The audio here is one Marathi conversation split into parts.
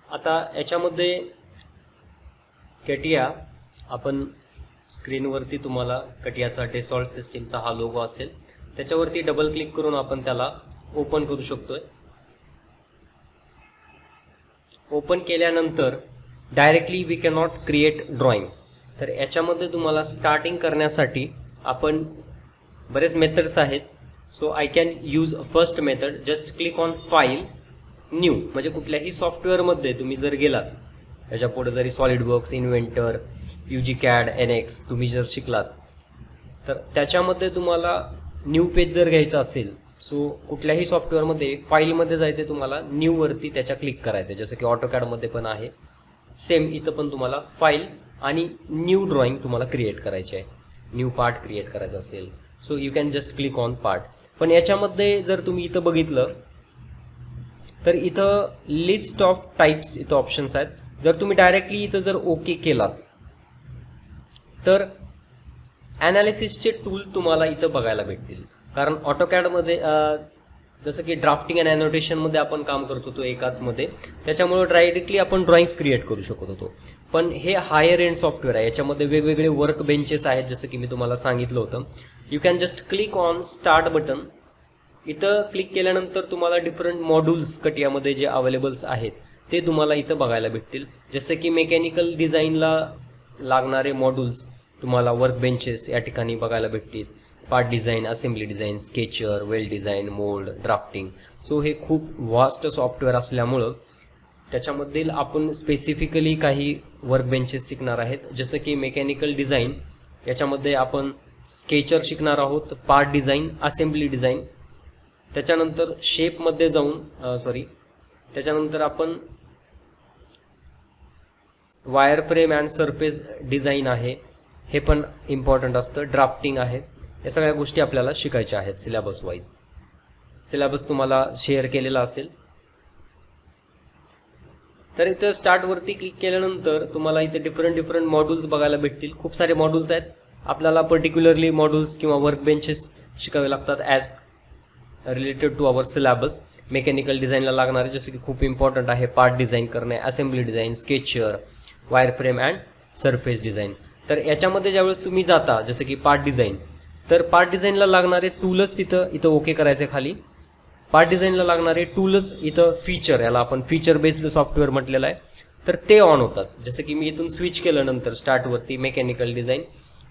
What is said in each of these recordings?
आता याच्यामध्ये कटिया आपण स्क्रीनवरती तुम्हाला कटियाचा डेसॉल्ट सिस्टीमचा हा लोगो असेल, त्याच्यावरती डबल क्लिक करून आपण त्याला ओपन करू शकतोय. ओपन केल्यानंतर directly we can not create drawing. तर याच्यामध्ये तुम्हाला स्टार्टिंग करण्यासाठी आपण बरेच मेथड्स आहेत. So I can use first method. Just click on file, new. म्हणजे कुठल्याही सॉफ्टवेअरमध्ये तुम्ही जर गेलात, त्याच्या पुढे जरी सॉलिडवर्क्स, इन्व्हेंटर, UGCAD, NX तुम्ही जर शिकलात, तर त्याच्यामध्ये तुम्हाला न्यू पेज जर घ्यायचं असेल, सो कुठल्याही सॉफ्टवेअरमध्ये फाईलमध्ये जायचं, तुम्हाला न्यूवरती त्याच्या क्लिक करायचं. जसं की ऑटोकॅडमध्ये पण आहे, सेम इथं पण तुम्हाला फाईल आणि न्यू ड्रॉइंग तुम्हाला क्रिएट करायची आहे. न्यू पार्ट क्रिएट करायचा असेल, so you can just click on part. पण याच्यामध्ये जर तुम्ही इथं बघितलं तर इथं लिस्ट ऑफ टाईप्स इथं ऑप्शन्स आहेत. जर तुम्ही डायरेक्टली इथं जर ओके केलात तर ॲनालिसिसचे टूल तुम्हाला इथं बघायला भेटतील. कारण ऑटोकॅडमध्ये जसं की ड्राफ्टिंग अँड ॲनोटेशनमध्ये आपण काम करत होतो एकाचमध्ये, त्याच्यामुळं डायरेक्टली आपण ड्रॉइंग्स क्रिएट करू शकत होतो. पण हे हायर एंड सॉफ्टवेअर आहे, याच्यामध्ये वेगवेगळे वर्क बेंचेस आहेत. जसं की मी तुम्हाला सांगितलं होतं, you can just click on start button. इथं क्लिक केल्यानंतर तुम्हाला डिफरंट मॉड्यूल्स कटियामध्ये जे अवेलेबल्स आहेत ते तुम्हाला इथं बघायला भेटतील. जसं की मेकॅनिकल डिझाईनला लागणारे मॉड्यूल्स तुम्हाला वर्क बेंचेस या ठिकाणी बघायला भेटतील. Part design, assembly design, sketcher, weld design, mould, drafting. So हे खूप वास्ट सॉफ्टवेअर असल्यामुळं त्याच्यामधील आपण स्पेसिफिकली काही वर्क बेंचेस शिकणार आहेत. जसं की मेकॅनिकल डिझाईन, याच्यामध्ये आपण स्केचर शिकणार आहोत, पार्ट डिझाईन, असेंब्ली डिझाईन. त्याच्यानंतर शेपमध्ये जाऊन त्याच्यानंतर आपण wire frame and surface design आहे, हे पण इम्पॉर्टंट असतं. ड्राफ्टिंग आहे. या सगळ्या गोष्टी आपल्याला शिकायच्या आहेत सिलेबस वाईज. सिलेबस तुम्हाला शेअर केलेला असेल. तर इथं स्टार्टवरती क्लिक केल्यानंतर तुम्हाला इथे डिफरंट मॉड्यूल्स बघायला भेटतील. खूप सारे मॉड्यूल्स आहेत. आपल्याला पर्टिक्युलरली मॉड्यूल्स किंवा वर्क बेंचेस शिकावे लागतात as related to our syllabus. Mechanical डिझाईनला लागणारे जसं की खूप इम्पॉर्टंट आहे पार्ट डिझाईन करणे, assembly design, sketcher, wire frame and surface design. तर याच्यामध्ये ज्यावेळेस तुम्ही जाता, जसं की पार्ट डिझाईन, तर पार्ट डिझाईनला लागणारे टूलच इथं ओके करायचे. खाली पार्ट डिझाईनला लागणारे टूलच इथं फीचर, याला आपण फीचर बेस्ड सॉफ्टवेअर म्हटलेलं आहे, तर ते ऑन होतात. जसं की मी इथून स्विच केलं नंतर स्टार्टवरती मेकॅनिकल डिझाईन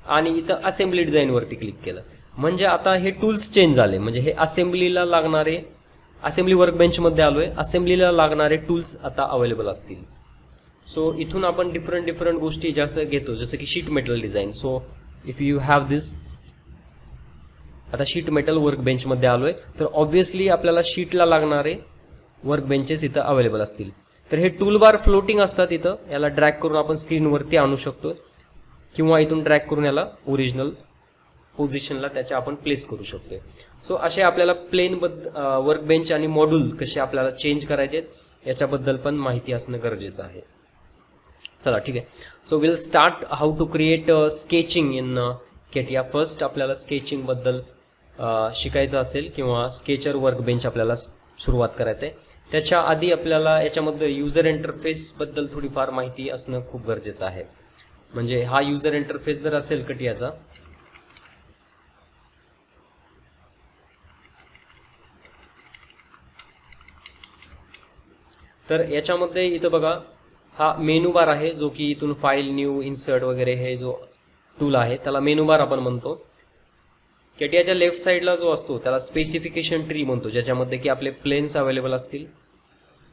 आणि इथं असेंब्ली डिझाईनवरती क्लिक केलं, म्हणजे आता हे टूल्स चेंज झाले. म्हणजे हे असेंब्लीला लागणारे, असेंब्ली वर्क बेंचमध्ये आलो आहे, असेंब्लीला लागणारे टूल्स आता अवेलेबल असतील. सो इथून आपण डिफरंट गोष्टी जास्त घेतो, जसं की sheet metal design. So if you have this, आता शीट मेटल वर्क बेंचमध्ये आलो आहे, तर ऑब्व्हियसली आपल्याला शीटला लागणारे वर्क बेंचेस इथं अवेलेबल असतील. तर हे टूलबार फ्लोटिंग असतात इथं, याला ड्रॅग करून आपण स्क्रीनवरती आणू शकतो किंवा इथून ड्रॅग करून याला ओरिजिनल पोझिशनला त्याच्या आपण प्लेस करू शकतो. सो असे आपल्याला प्लेन वर्क बेंच आणि मॉड्यूल कसे आपल्याला चेंज करायचे याच्याबद्दल पण माहिती असणं गरजेचं आहे. चला ठीक आहे. So will start how to create sketching in CATIA. First आपल्याला स्केचिंगबद्दल शिकायचं असेल किंवा स्केचर वर्क बेंच आपल्याला सुरुवात करायचं आहे, त्याच्या आधी आपल्याला याच्यामध्ये युजर इंटरफेसबद्दल थोडीफार माहिती असणं खूप गरजेचं आहे. म्हणजे हा युजर इंटरफेस जर असेल कटियाचा, तर याच्यामध्ये इथं बघा हा मेनू बार आहे, जो की इथून फाईल, न्यू, इन्सर्ट वगैरे हे जो टूल आहे त्याला मेनू बार आपण म्हणतो. कटियाच्या लेफ्ट साईडला जो असतो त्याला स्पेसिफिकेशन ट्री म्हणतो, ज्याच्यामध्ये की आपले प्लेन्स अवेलेबल असतील,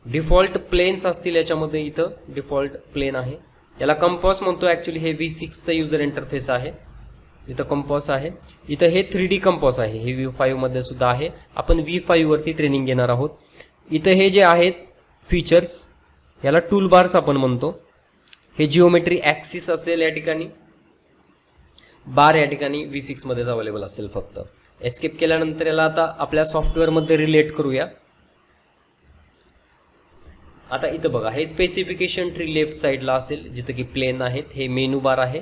डिफॉल्ट प्लेन्स असतील. याच्यामध्ये इथं डिफॉल्ट प्लेन आहे, याला कंपॉस म्हणतो. ॲक्च्युली हे V6चं युजर इंटरफेस आहे. इथं कंपॉस आहे. इथं हे 3D कंपॉस आहे, हे V5 मध्ये सुद्धा आहे. आपण V5 वरती ट्रेनिंग घेणार आहोत. इथं हे जे आहेत फीचर्स, याला टूल बार्स आपण म्हणतो. हे जिओमेट्री ॲक्सिस असेल या ठिकाणी, बार या ठिकाणी V6 मध्येच अवेलेबल असेल फक्त. एस्केप केल्यानंतर याला आता आपल्या सॉफ्टवेअरमध्ये रिलेट करूया. आता इथं बघा हे स्पेसिफिकेशन ट्री लेफ्ट साईडला असेल, जिथं की प्लेन आहेत. हे मेनू बार आहे,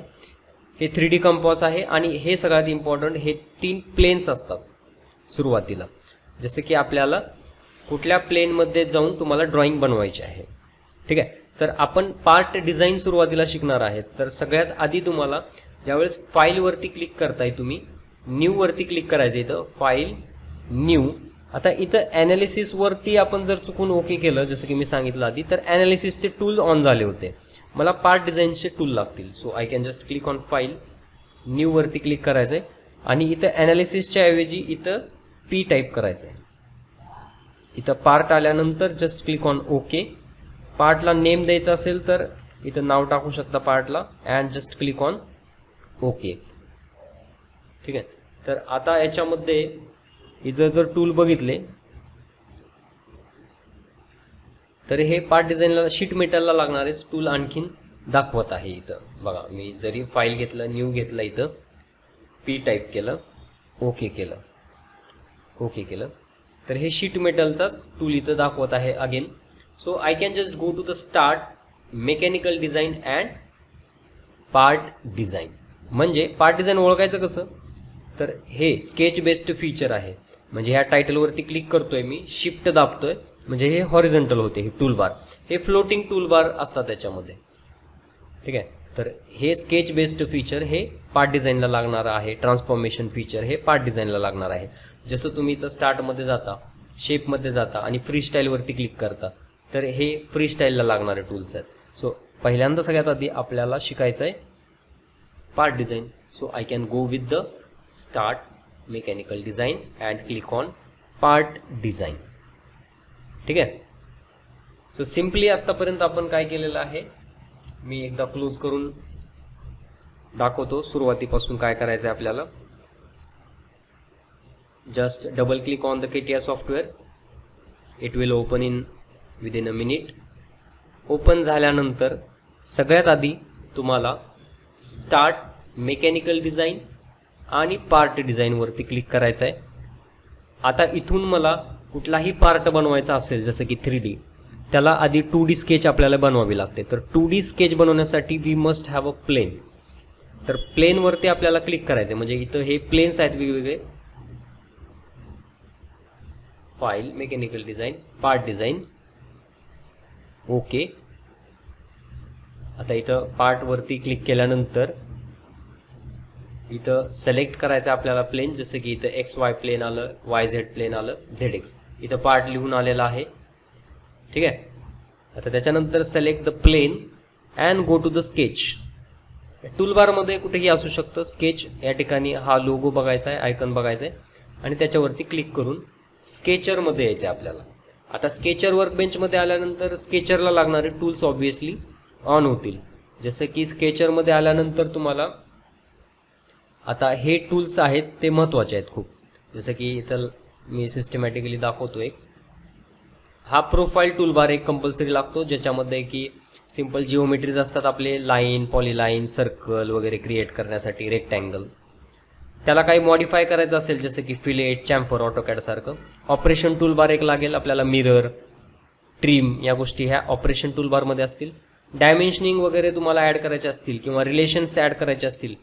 हे 3D कंपॉस आहे आणि हे सगळ्यात इम्पॉर्टंट हे 3 प्लेन्स असतात सुरुवातीला. जसं की आपल्याला कुठल्या प्लेनमध्ये जाऊन तुम्हाला ड्रॉइंग बनवायची आहे, ठीक आहे. तर आपण पार्ट डिझाईन सुरुवातीला शिकणार आहेत. तर सगळ्यात आधी तुम्हाला ज्यावेळेस फाईलवरती क्लिक करताय तुम्ही न्यू वरती क्लिक करायचं, इथं फाईल न्यू. आता इथं ॲनालिसिसवरती आपण जर चुकून ओके केलं जसं की मी सांगितलं आधी, तर ॲनालिसिसचे टूल ऑन झाले होते, मला पार्ट डिझाईनचे टूल लागतील. So I can just click on file new वरती क्लिक करायचं आहे आणि इथं ॲनालिसिसच्या ऐवजी इथं पी टाईप करायचं आहे. इथं पार्ट आल्यानंतर जस्ट क्लिक ऑन ओके. पार्टला नेम द्यायचं असेल तर इथं नाव टाकू शकता पार्टला and just click on okay. ठीक आहे. तर आता याच्यामध्ये इथं जर टूल बघितले तर हे पार्ट डिझाईनला शीट मेटलला लागणारेच टूल आणखीन दाखवत आहे. इथं बघा, मी जरी फाईल घेतलं न्यू घेतलं, इथं पी टाईप केलं, ओके केलं, ओके केलं, तर हे शीट मेटलचाच टूल इथं दाखवत आहे again. So I can just go to the start mechanical design and part design. म्हणजे पार्ट डिझाईन ओळखायचं कसं, तर हे स्केच बेस्ड फीचर आहे. म्हणजे ह्या टायटलवरती क्लिक करतोय मी, शिफ्ट दाबतोय म्हणजे हे हॉरिझॉन्टल होते, हे टूलबार, हे फ्लोटिंग टूलबार असतात त्याच्यामध्ये. ठीक आहे. तर हे स्केच बेस्ड फीचर हे पार्ट डिझाईनला लागणार आहे. ट्रान्सफॉर्मेशन फीचर हे पार्ट डिझाईनला लागणार आहे. जसं तुम्ही इथं स्टार्टमध्ये जाता, शेपमध्ये जाता आणि फ्री स्टाईलवरती क्लिक करता, तर हे फ्री स्टाईलला लागणारे टूल्स आहेत. सो पहिल्यांदा सगळ्यात आधी आपल्याला शिकायचं आहे part design. So I can go with the start mechanical design and click on part design. ठीक आहे. सो सिम्पली आत्तापर्यंत आपण काय केलेलं आहे मी एकदा क्लोज करून दाखवतो. सुरुवातीपासून काय करायचं आहे आपल्याला. Just double click on the KTR software, it will open in within a minute. Open झाल्यानंतर सगळ्यात आधी तुम्हाला स्टार्ट मेकॅनिकल डिझाईन आणि पार्ट डिझाईनवरती क्लिक करायचं आहे. आता इथून मला कुठलाही पार्ट बनवायचा असेल जसं की 3D, त्याला आधी 2D स्केच आपल्याला बनवावी लागते. तर 2D स्केच बनवण्यासाठी we must have a plane. तर प्लेनवरती आपल्याला क्लिक करायचं, म्हणजे इथं हे प्लेन्स आहेत वेगवेगळे. File mechanical design, part design, okay. आता इथं पार्टवरती क्लिक केल्यानंतर इथं सिलेक्ट करायचं आपल्याला प्लेन, जसं की इथं XY प्लेन आलं, YZ प्लेन आलं, ZX. इथं पार्ट लिहून आलेला आहे. ठीक आहे. आता त्याच्यानंतर select the plane and go to the sketch. टूलबारमध्ये कुठेही असू शकतं स्केच, या ठिकाणी हा लोगो बघायचा आहे, आयकन बघायचा आहे आणि त्याच्यावरती क्लिक करून स्केचरमध्ये यायचं आहे आपल्याला. आता स्केचर वर्कबेंचमध्ये आल्यानंतर स्केचरला लागणारे टूल्स ऑब्वियसली ऑन होतील. जसं की स्केचरमध्ये आल्यानंतर तुम्हाला आता हे टूल्स आहेत ते महत्त्वाचे आहेत खूप. जसं की इथं मी सिस्टमॅटिकली दाखवतो. एक हा प्रोफाईल टूलबार एक कंपल्सरी लागतो, ज्याच्यामध्ये की सिंपल जिओमेट्रीज असतात आपले, लाईन, पॉलीलाईन, सर्कल वगैरे क्रिएट करण्यासाठी, रेक्टँगल. त्याला काही मॉडिफाय करायचं असेल जसं की फिलेट, चॅम्फर, ऑटोकॅड सारखं. ऑपरेशन टूलबार एक लागेल आपल्याला, मिरर, ट्रिम या गोष्टी ह्या ऑपरेशन टूलबारमध्ये असतील. डायमेन्शनिंग वगैरे तुम्हाला ॲड करायचे असतील किंवा रिलेशन्स ॲड करायचे असतील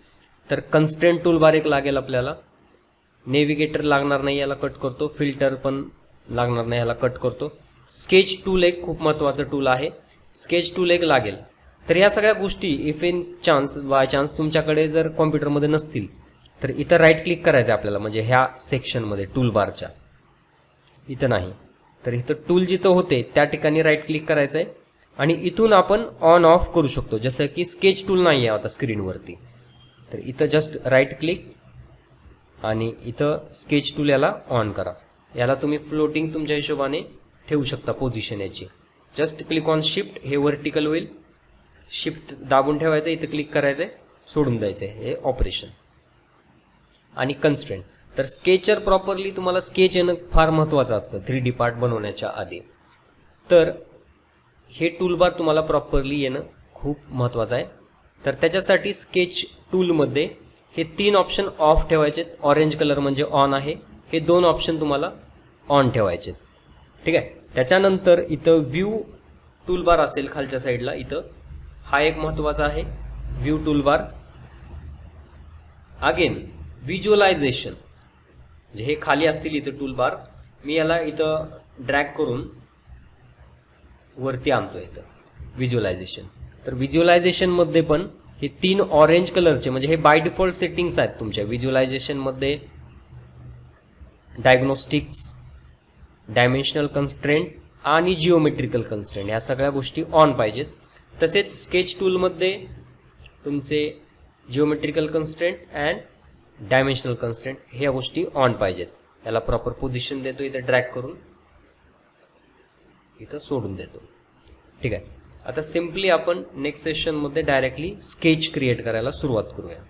तर कन्स्ट्रेंट टूलबार एक लागेल आपल्याला. नेव्हिगेटर लागणार नाही, याला कट करतो. फिल्टर पण लागणार नाही, याला कट करतो. स्केच टूल एक खूप महत्त्वाचं टूल आहे, स्केच टूल एक लागेल. तर ह्या सगळ्या गोष्टी if in chance by chance तुमच्याकडे जर कॉम्प्युटरमध्ये नसतील तर इथं राईट क्लिक करायचं आपल्याला, म्हणजे ह्या सेक्शनमध्ये टूलबारच्या इथं नाही, तर इथं टूल जिथं होते त्या ठिकाणी राईट क्लिक करायचं आहे आणि इथून आपण ऑन ऑफ करू शकतो. जसं की स्केच टूल नाही आहे आता स्क्रीनवरती, तर इथं जस्ट राईट क्लिक आणि इथं स्केच टूल याला ऑन करा. याला तुम्ही फ्लोटिंग तुमच्या हिशोबाने ठेवू शकता पोझिशन याची. जस्ट क्लिक ऑन शिफ्ट, हे व्हर्टिकल होईल. शिफ्ट दाबून ठेवायचं, इथं क्लिक करायचं आहे, सोडून द्यायचं आहे. हे ऑपरेशन आणि कन्स्ट्रेंट. तर स्केचर प्रॉपरली तुम्हाला स्केच येणं फार महत्त्वाचं असतं 3D पार्ट बनवण्याच्या आधी. तर हे टूलबार तुम्हाला प्रॉपरली येणं खूप महत्त्वाचं आहे. तर त्याच्यासाठी स्केच टूलमध्ये हे 3 ऑप्शन ऑफ ठेवायचे. ऑरेंज कलर म्हणजे ऑन आहे, हे 2 ऑप्शन तुम्हाला ऑन ठेवायचे. ठीक आहे. त्याच्यानंतर इथं व्ह्यू टूलबार असेल खालच्या साईडला, इथं हा एक महत्त्वाचा आहे व्ह्यू टूलबार. अगेन व्हिज्युअलायझेशन, म्हणजे हे खाली असतील इथं टूलबार. मी याला इथं ड्रॅग करून वरती आणतो इथं. व्हिज्युअलायझेशन. तर व्हिज्युअलायझेशनमध्ये पण हे 3 ऑरेंज कलरचे म्हणजे हे बाय डिफॉल्ट सेटिंग्स आहेत तुमच्या व्हिज्युअलायझेशनमध्ये. डायग्नोस्टिक्स, डायमेन्शनल कन्स्ट्रेंट आणि जिओमेट्रिकल कन्स्ट्रेंट ह्या सगळ्या गोष्टी ऑन पाहिजेत. तसेच स्केच टूलमध्ये तुमचे geometrical constraint and dimensional constraint ह्या गोष्टी ऑन पाहिजेत. याला प्रॉपर पोझिशन देतो, इथं ड्रॅग करून इथं सोडून देतो. ठीक आहे. आता सिम्पली आपण नेक्स्ट सेशनमध्ये डायरेक्टली स्केच क्रिएट करायला सुरुवात करूया.